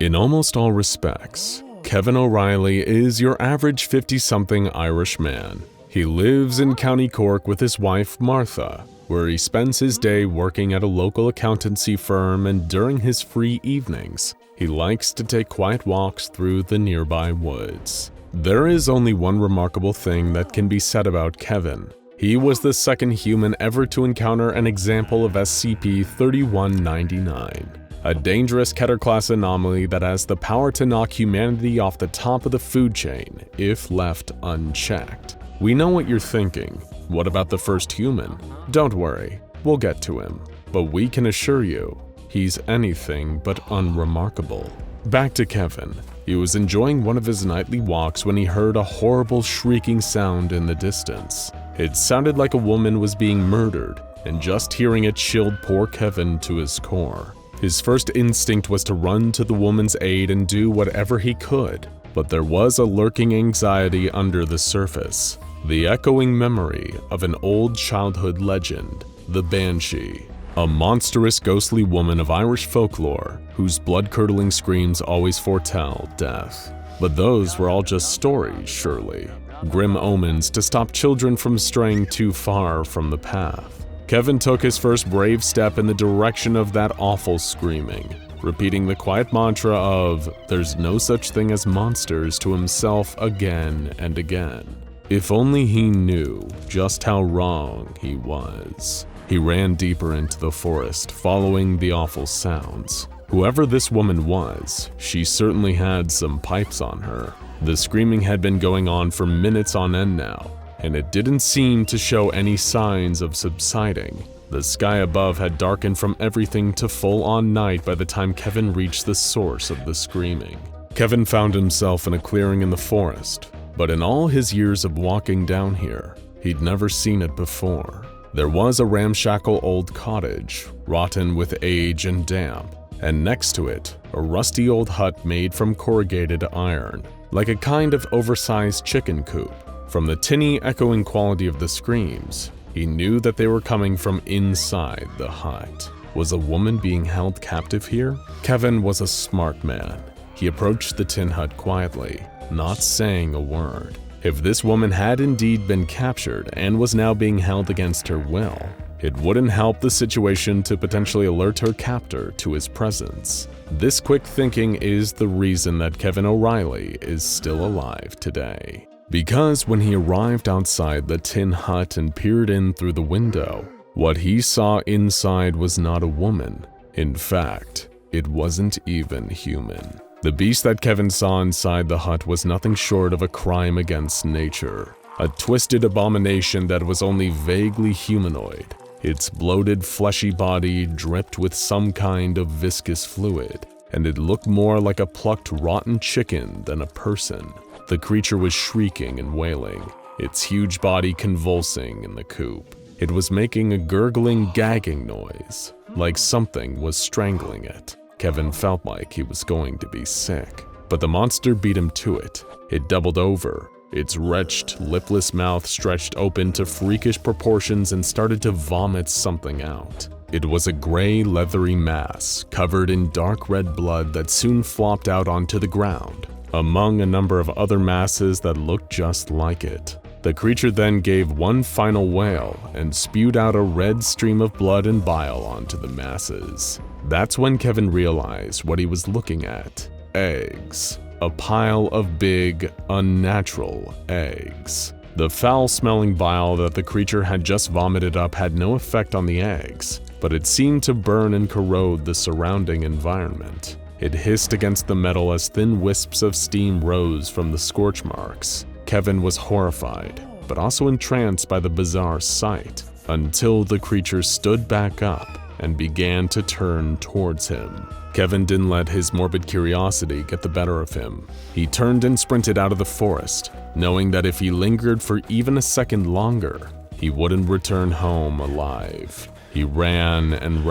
In almost all respects, Kevin O'Reilly is your average 50-something Irish man. He lives in County Cork with his wife, Martha, where he spends his day working at a local accountancy firm, and during his free evenings, he likes to take quiet walks through the nearby woods. There is only one remarkable thing that can be said about Kevin. He was the second human ever to encounter an example of SCP-3199. A dangerous Keter-class anomaly that has the power to knock humanity off the top of the food chain if left unchecked. We know what you're thinking. What about the first human? Don't worry, we'll get to him. But we can assure you, he's anything but unremarkable. Back to Kevin. He was enjoying one of his nightly walks when he heard a horrible shrieking sound in the distance. It sounded like a woman was being murdered, and just hearing it chilled poor Kevin to his core. His first instinct was to run to the woman's aid and do whatever he could, but there was a lurking anxiety under the surface, the echoing memory of an old childhood legend, the Banshee, a monstrous ghostly woman of Irish folklore whose blood-curdling screams always foretell death. But those were all just stories, surely, grim omens to stop children from straying too far from the path. Kevin took his first brave step in the direction of that awful screaming, repeating the quiet mantra of "there's no such thing as monsters" to himself again and again. If only he knew just how wrong he was. He ran deeper into the forest, following the awful sounds. Whoever this woman was, she certainly had some pipes on her. The screaming had been going on for minutes on end now, and it didn't seem to show any signs of subsiding. The sky above had darkened from everything to full-on night by the time Kevin reached the source of the screaming. Kevin found himself in a clearing in the forest, but in all his years of walking down here, he'd never seen it before. There was a ramshackle old cottage, rotten with age and damp, and next to it, a rusty old hut made from corrugated iron, like a kind of oversized chicken coop. From the tinny, echoing quality of the screams, he knew that they were coming from inside the hut. Was a woman being held captive here? Kevin was a smart man. He approached the tin hut quietly, not saying a word. If this woman had indeed been captured and was now being held against her will, it wouldn't help the situation to potentially alert her captor to his presence. This quick thinking is the reason that Kevin O'Reilly is still alive today. Because when he arrived outside the tin hut and peered in through the window, what he saw inside was not a woman. In fact, it wasn't even human. The beast that Kevin saw inside the hut was nothing short of a crime against nature, a twisted abomination that was only vaguely humanoid. Its bloated, fleshy body dripped with some kind of viscous fluid, and it looked more like a plucked rotten chicken than a person. The creature was shrieking and wailing, its huge body convulsing in the coop. It was making a gurgling, gagging noise, like something was strangling it. Kevin felt like he was going to be sick, but the monster beat him to it. It doubled over, its wretched, lipless mouth stretched open to freakish proportions and started to vomit something out. It was a gray, leathery mass, covered in dark red blood that soon flopped out onto the ground, among a number of other masses that looked just like it. The creature then gave one final wail and spewed out a red stream of blood and bile onto the masses. That's when Kevin realized what he was looking at. Eggs. A pile of big, unnatural eggs. The foul-smelling bile that the creature had just vomited up had no effect on the eggs, but it seemed to burn and corrode the surrounding environment. It hissed against the metal as thin wisps of steam rose from the scorch marks. Kevin was horrified, but also entranced by the bizarre sight, until the creature stood back up and began to turn towards him. Kevin didn't let his morbid curiosity get the better of him. He turned and sprinted out of the forest, knowing that if he lingered for even a second longer, he wouldn't return home alive. He ran, and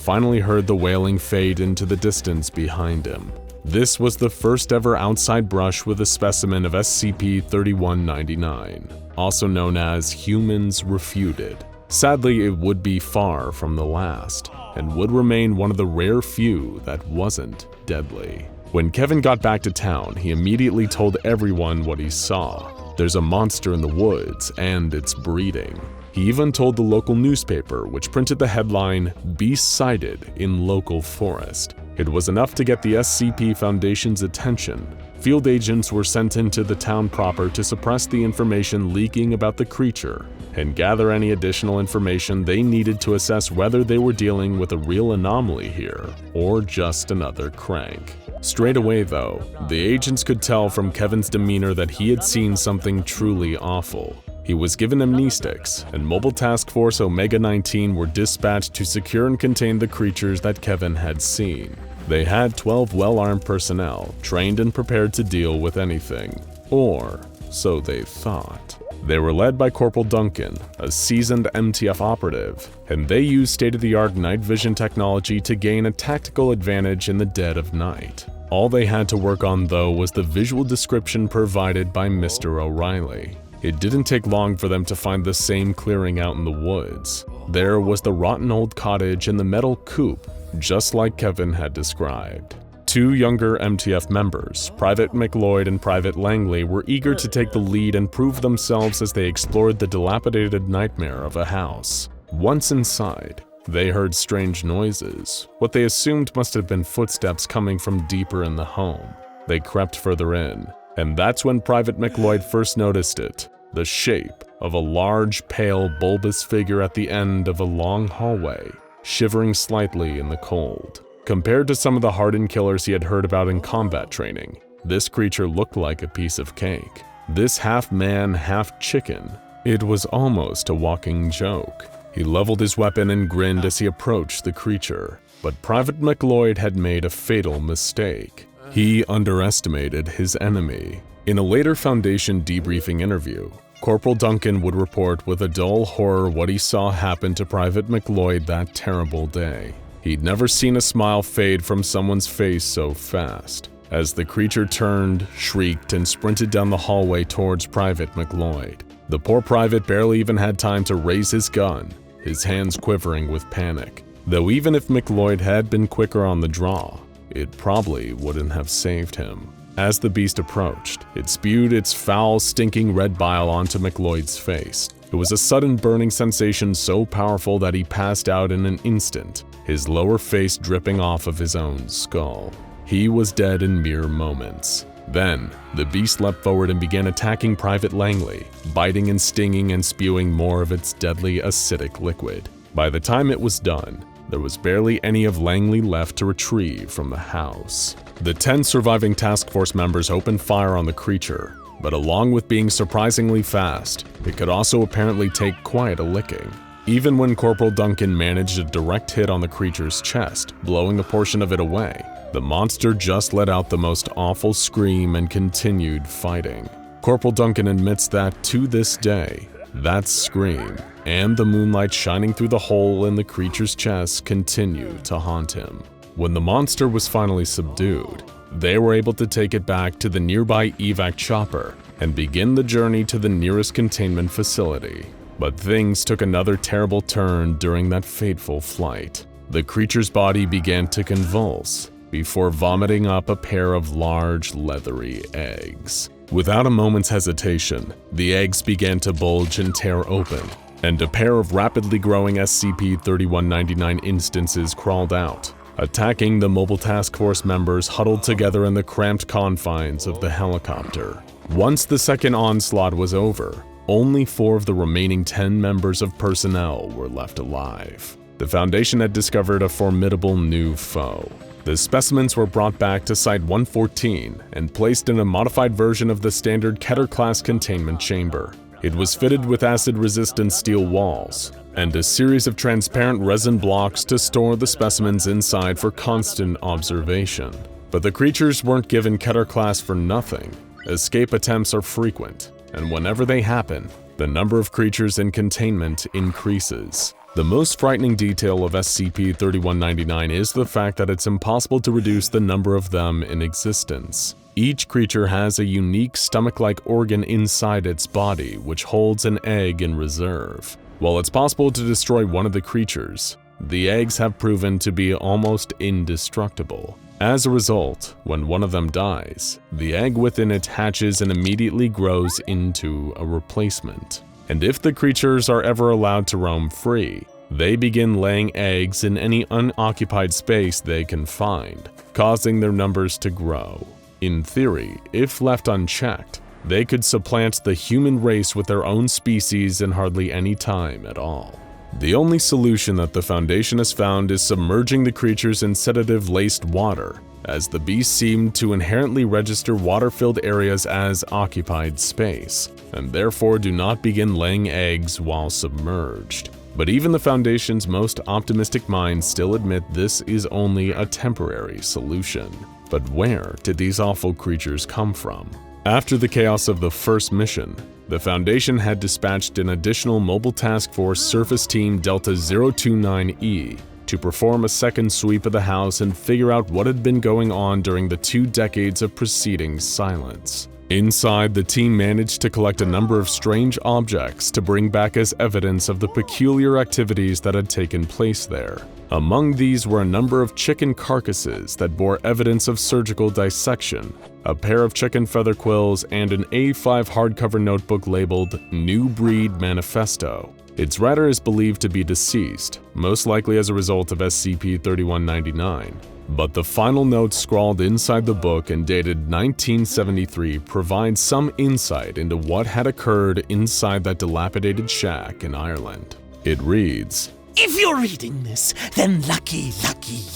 finally heard the wailing fade into the distance behind him. This was the first ever outside brush with a specimen of SCP-3199, also known as Humans Refuted. Sadly, it would be far from the last, and would remain one of the rare few that wasn't deadly. When Kevin got back to town, he immediately told everyone what he saw. There's a monster in the woods, and it's breeding. He even told the local newspaper, which printed the headline, "Beast Sighted in Local Forest." It was enough to get the SCP Foundation's attention. Field agents were sent into the town proper to suppress the information leaking about the creature and gather any additional information they needed to assess whether they were dealing with a real anomaly here or just another crank. Straight away though, the agents could tell from Kevin's demeanor that he had seen something truly awful. He was given amnestics, and Mobile Task Force Omega-19 were dispatched to secure and contain the creatures that Kevin had seen. They had 12 well-armed personnel, trained and prepared to deal with anything. Or so they thought. They were led by Corporal Duncan, a seasoned MTF operative, and they used state-of-the-art night vision technology to gain a tactical advantage in the dead of night. All they had to work on though was the visual description provided by Mr. O'Reilly. It didn't take long for them to find the same clearing out in the woods. There was the rotten old cottage and the metal coop, just like Kevin had described. Two younger MTF members, Private McLeod and Private Langley, were eager to take the lead and prove themselves as they explored the dilapidated nightmare of a house. Once inside, they heard strange noises, what they assumed must have been footsteps coming from deeper in the home. They crept further in, and that's when Private McLeod first noticed it, the shape of a large, pale, bulbous figure at the end of a long hallway, shivering slightly in the cold. Compared to some of the hardened killers he had heard about in combat training, this creature looked like a piece of cake. This half-man, half-chicken. It was almost a walking joke. He leveled his weapon and grinned as he approached the creature, but Private McLeod had made a fatal mistake. He underestimated his enemy. In a later Foundation debriefing interview, Corporal Duncan would report with a dull horror what he saw happen to Private McLeod that terrible day. He'd never seen a smile fade from someone's face so fast. As the creature turned, shrieked, and sprinted down the hallway towards Private McLeod. The poor private barely even had time to raise his gun, his hands quivering with panic. Though even if McLeod had been quicker on the draw, it probably wouldn't have saved him. As the beast approached, it spewed its foul, stinking red bile onto McLeod's face. It was a sudden burning sensation so powerful that he passed out in an instant, his lower face dripping off of his own skull. He was dead in mere moments. Then, the beast leapt forward and began attacking Private Langley, biting and stinging and spewing more of its deadly acidic liquid. By the time it was done, there was barely any of Langley left to retrieve from the house. The 10 surviving task force members opened fire on the creature, but along with being surprisingly fast, it could also apparently take quite a licking. Even when Corporal Duncan managed a direct hit on the creature's chest, blowing a portion of it away, the monster just let out the most awful scream and continued fighting. Corporal Duncan admits that, to this day, that scream and the moonlight shining through the hole in the creature's chest continue to haunt him. When the monster was finally subdued, they were able to take it back to the nearby evac chopper and begin the journey to the nearest containment facility. But things took another terrible turn during that fateful flight. The creature's body began to convulse before vomiting up a pair of large, leathery eggs. Without a moment's hesitation, the eggs began to bulge and tear open, and a pair of rapidly growing SCP-3199 instances crawled out, attacking the Mobile Task Force members huddled together in the cramped confines of the helicopter. Once the second onslaught was over, only 4 of the remaining 10 members of personnel were left alive. The Foundation had discovered a formidable new foe. The specimens were brought back to Site-114 and placed in a modified version of the standard Keter-class containment chamber. It was fitted with acid-resistant steel walls and a series of transparent resin blocks to store the specimens inside for constant observation. But the creatures weren't given Keter-class for nothing. Escape attempts are frequent, and whenever they happen, the number of creatures in containment increases. The most frightening detail of SCP-3199 is the fact that it's impossible to reduce the number of them in existence. Each creature has a unique stomach-like organ inside its body which holds an egg in reserve. While it's possible to destroy one of the creatures, the eggs have proven to be almost indestructible. As a result, when one of them dies, the egg within it hatches and immediately grows into a replacement. And if the creatures are ever allowed to roam free, they begin laying eggs in any unoccupied space they can find, causing their numbers to grow. In theory, if left unchecked, they could supplant the human race with their own species in hardly any time at all. The only solution that the Foundation has found is submerging the creatures in sedative-laced water, as the beasts seem to inherently register water-filled areas as occupied space, and therefore do not begin laying eggs while submerged. But even the Foundation's most optimistic minds still admit this is only a temporary solution. But where did these awful creatures come from? After the chaos of the first mission, the Foundation had dispatched an additional Mobile Task Force Surface Team Delta 029E to perform a second sweep of the house and figure out what had been going on during the 2 decades of preceding silence. Inside, the team managed to collect a number of strange objects to bring back as evidence of the peculiar activities that had taken place there. Among these were a number of chicken carcasses that bore evidence of surgical dissection, a pair of chicken feather quills, and an A5 hardcover notebook labeled New Breed Manifesto. Its writer is believed to be deceased, most likely as a result of SCP-3199. But the final note scrawled inside the book and dated 1973 provides some insight into what had occurred inside that dilapidated shack in Ireland. It reads, "If you're reading this, then lucky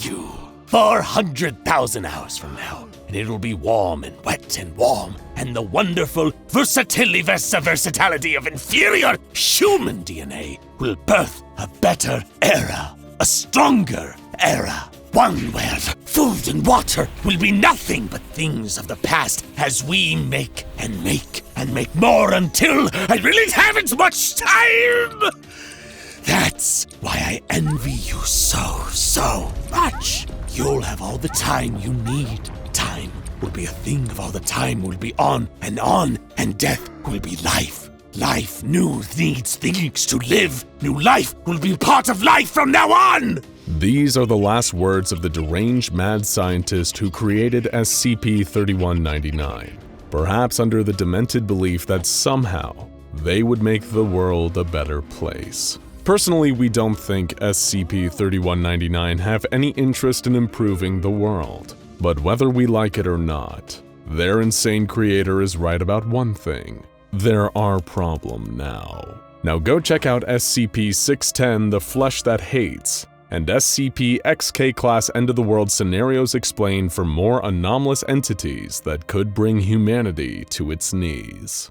you. 400,000 hours from now, and it'll be warm and wet and warm, and the wonderful versatility of inferior human DNA will birth a better era, a stronger era. One where food and water will be nothing but things of the past as we make and make and make more until I really haven't much time. That's why I envy you so much. You'll have all the time you need. Time will be a thing of all the time will be on, and death will be life. Life needs things to live. New life will be part of life from now on." These are the last words of the deranged mad scientist who created SCP-3199, perhaps under the demented belief that somehow they would make the world a better place. Personally, we don't think SCP-3199 have any interest in improving the world. But whether we like it or not, their insane creator is right about one thing. They're our problem now. Now go check out SCP-610 The Flesh That Hates and SCP-XK Class End of the World Scenarios Explained for more anomalous entities that could bring humanity to its knees.